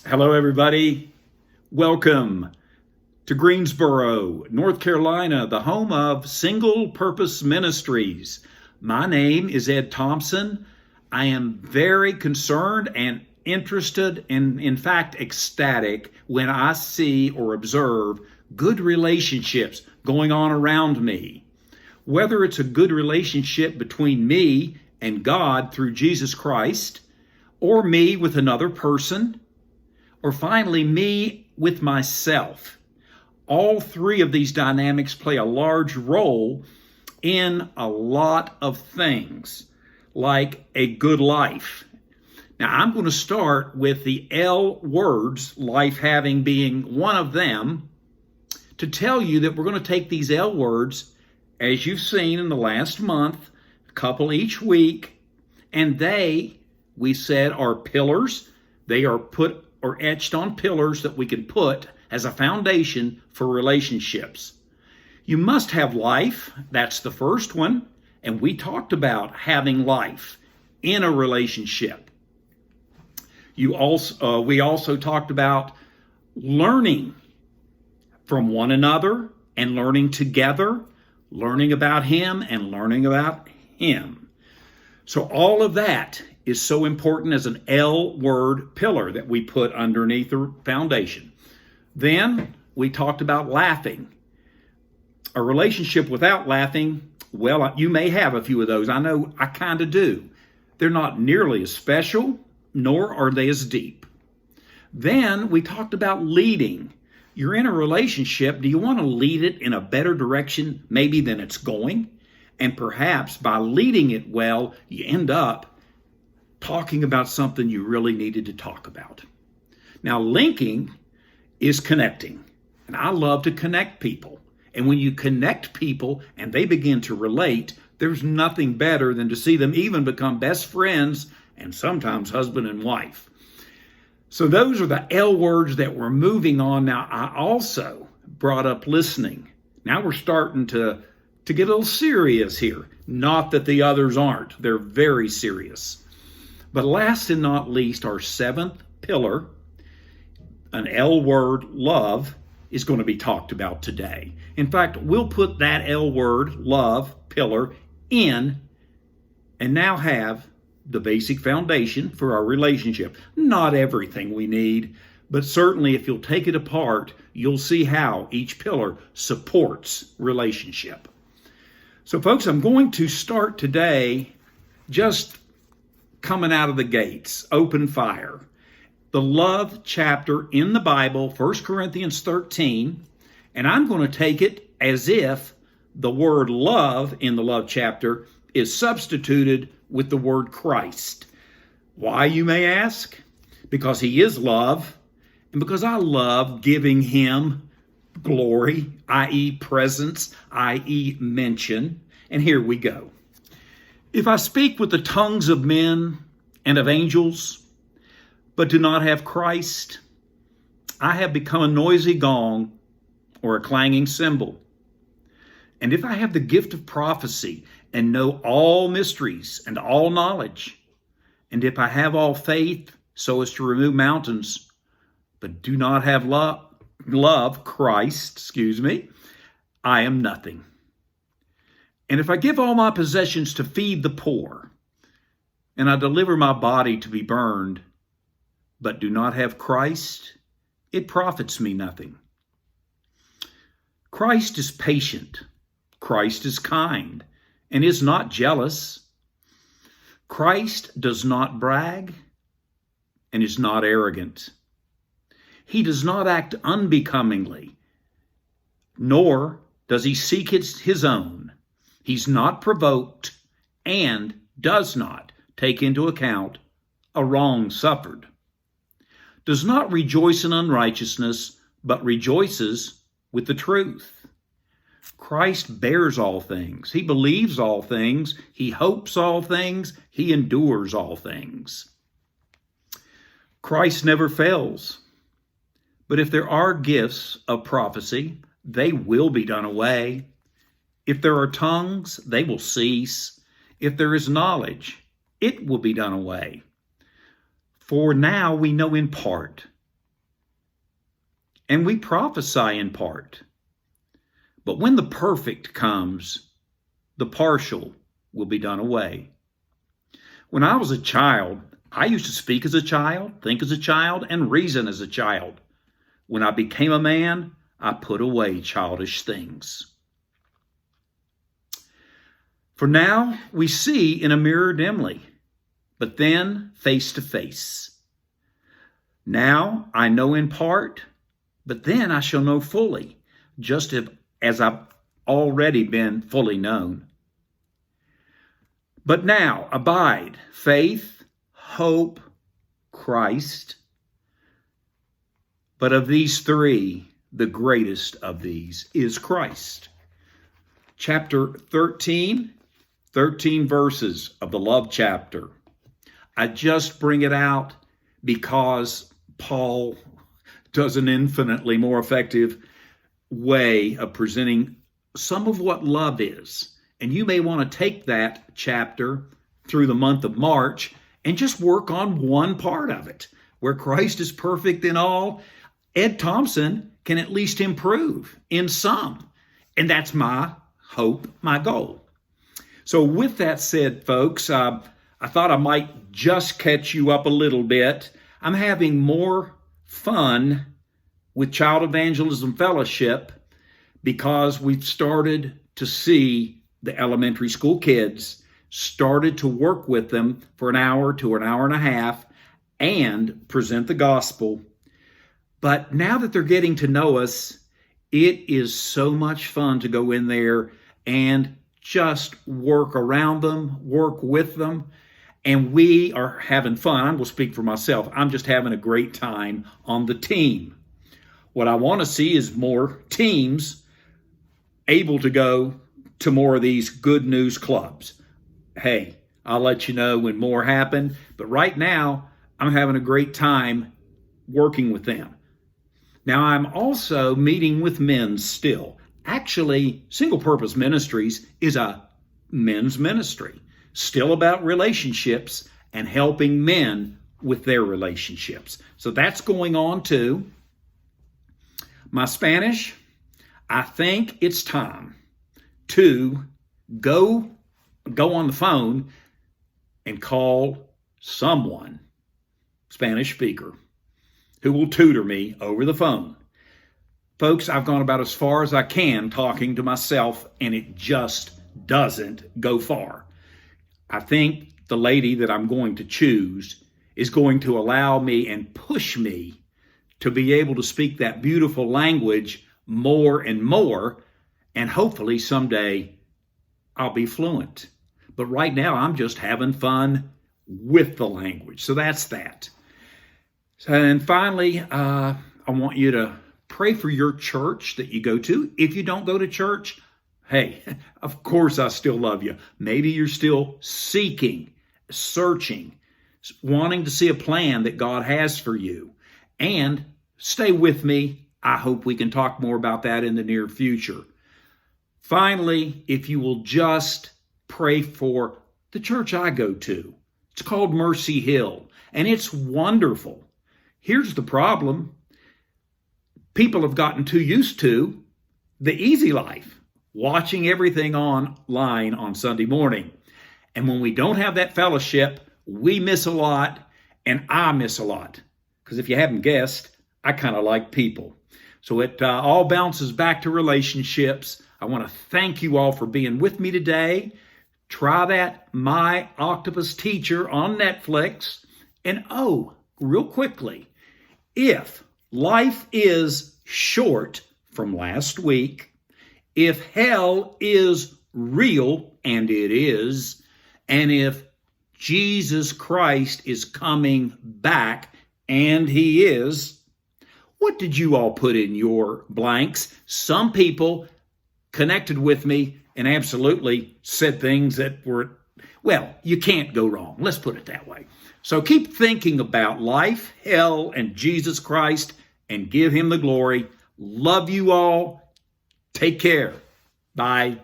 Hello, everybody. Welcome to Greensboro, North Carolina, the home of Single Purpose Ministries. My name is Ed Thompson. I am very concerned and interested and, in fact, ecstatic when I see or observe good relationships going on around me. Whether it's a good relationship between me and God through Jesus Christ, or me with another person, or finally, me with myself. All three of these dynamics play a large role in a lot of things, like a good life. Now, I'm going to start with the L words, life having being one of them, to tell you that we're going to take these L words, as you've seen in the last month, a couple each week, and we said, are pillars. They are put or etched on pillars that we can put as a foundation for relationships. You must have life. That's the first one. And we talked about having life in a relationship. We also talked about learning from one another and learning together, learning about him and learning about him. So all of that is so important as an L word pillar that we put underneath the foundation. Then we talked about laughing. A relationship without laughing, well, you may have a few of those. I know I kind of do. They're not nearly as special, nor are they as deep. Then we talked about leading. You're in a relationship. Do you want to lead it in a better direction maybe than it's going? And perhaps by leading it well, you end up talking about something you really needed to talk about. Now, linking is connecting. And I love to connect people. And when you connect people and they begin to relate, there's nothing better than to see them even become best friends and sometimes husband and wife. So those are the L words that we're moving on. Now, I also brought up listening. Now we're starting to get a little serious here. Not that the others aren't. They're very serious. But last and not least, our seventh pillar, an L word, love, is going to be talked about today. In fact, we'll put that L word, love, pillar in and now have the basic foundation for our relationship. Not everything we need, but certainly if you'll take it apart, you'll see how each pillar supports relationship. So folks, I'm going to start today just coming out of the gates, open fire. The love chapter in the Bible, 1 Corinthians 13, and I'm going to take it as if the word love in the love chapter is substituted with the word Christ. Why, you may ask? Because he is love, and because I love giving him glory, i.e. presence, i.e. mention. And here we go. If I speak with the tongues of men and of angels, but do not have Christ, I have become a noisy gong or a clanging cymbal. And if I have the gift of prophecy and know all mysteries and all knowledge, and if I have all faith so as to remove mountains, but do not have Christ, I am nothing. And if I give all my possessions to feed the poor, and I deliver my body to be burned, but do not have Christ, it profits me nothing. Christ is patient. Christ is kind and is not jealous. Christ does not brag and is not arrogant. He does not act unbecomingly, nor does he seek his own. He's not provoked and does not take into account a wrong suffered. Does not rejoice in unrighteousness, but rejoices with the truth. Christ bears all things. He believes all things. He hopes all things. He endures all things. Christ never fails. But if there are gifts of prophecy, they will be done away. If there are tongues, they will cease. If there is knowledge, it will be done away. For now we know in part, and we prophesy in part. But when the perfect comes, the partial will be done away. When I was a child, I used to speak as a child, think as a child, and reason as a child. When I became a man, I put away childish things. For now we see in a mirror dimly, but then face to face. Now I know in part, but then I shall know fully, just as I've already been fully known. But now abide faith, hope, Christ. But of these three, the greatest of these is Christ. Chapter 13 verses of the love chapter. I just bring it out because Paul does an infinitely more effective way of presenting some of what love is. And you may want to take that chapter through the month of March and just work on one part of it. Where Christ is perfect in all, Ed Thompson can at least improve in some. And that's my hope, my goal. So with that said, folks, I thought I might just catch you up a little bit. I'm having more fun with Child Evangelism Fellowship because we've started to see the elementary school kids, started to work with them for an hour to an hour and a half and present the gospel. But now that they're getting to know us, it is so much fun to go in there and just work around them, work with them. And we are having fun. I'm going to speak for myself. I'm just having a great time on the team. What I want to see is more teams able to go to more of these good news clubs. Hey, I'll let you know when more happen. But right now, I'm having a great time working with them. Now, I'm also meeting with men still. Actually, Single Purpose Ministries is a men's ministry, still about relationships and helping men with their relationships. So that's going on too. My Spanish, I think it's time to go on the phone and call someone, Spanish speaker, who will tutor me over the phone. Folks, I've gone about as far as I can talking to myself, and it just doesn't go far. I think the lady that I'm going to choose is going to allow me and push me to be able to speak that beautiful language more and more, and hopefully someday I'll be fluent. But right now I'm just having fun with the language. So that's that. And finally, I want you to pray for your church that you go to. If you don't go to church, hey, of course I still love you. Maybe you're still seeking, searching, wanting to see a plan that God has for you. And stay with me. I hope we can talk more about that in the near future. Finally, if you will just pray for the church I go to. It's called Mercy Hill, and it's wonderful. Here's the problem. People have gotten too used to the easy life, watching everything online on Sunday morning. And when we don't have that fellowship, we miss a lot, and I miss a lot. Because if you haven't guessed, I kind of like people. So it all bounces back to relationships. I want to thank you all for being with me today. Try that My Octopus Teacher on Netflix. And real quickly, if life is short from last week, if hell is real, and it is, and if Jesus Christ is coming back, and he is, what did you all put in your blanks? Some people connected with me and absolutely said things that were, well, you can't go wrong. Let's put it that way. So keep thinking about life, hell, and Jesus Christ, and give him the glory. Love you all. Take care. Bye.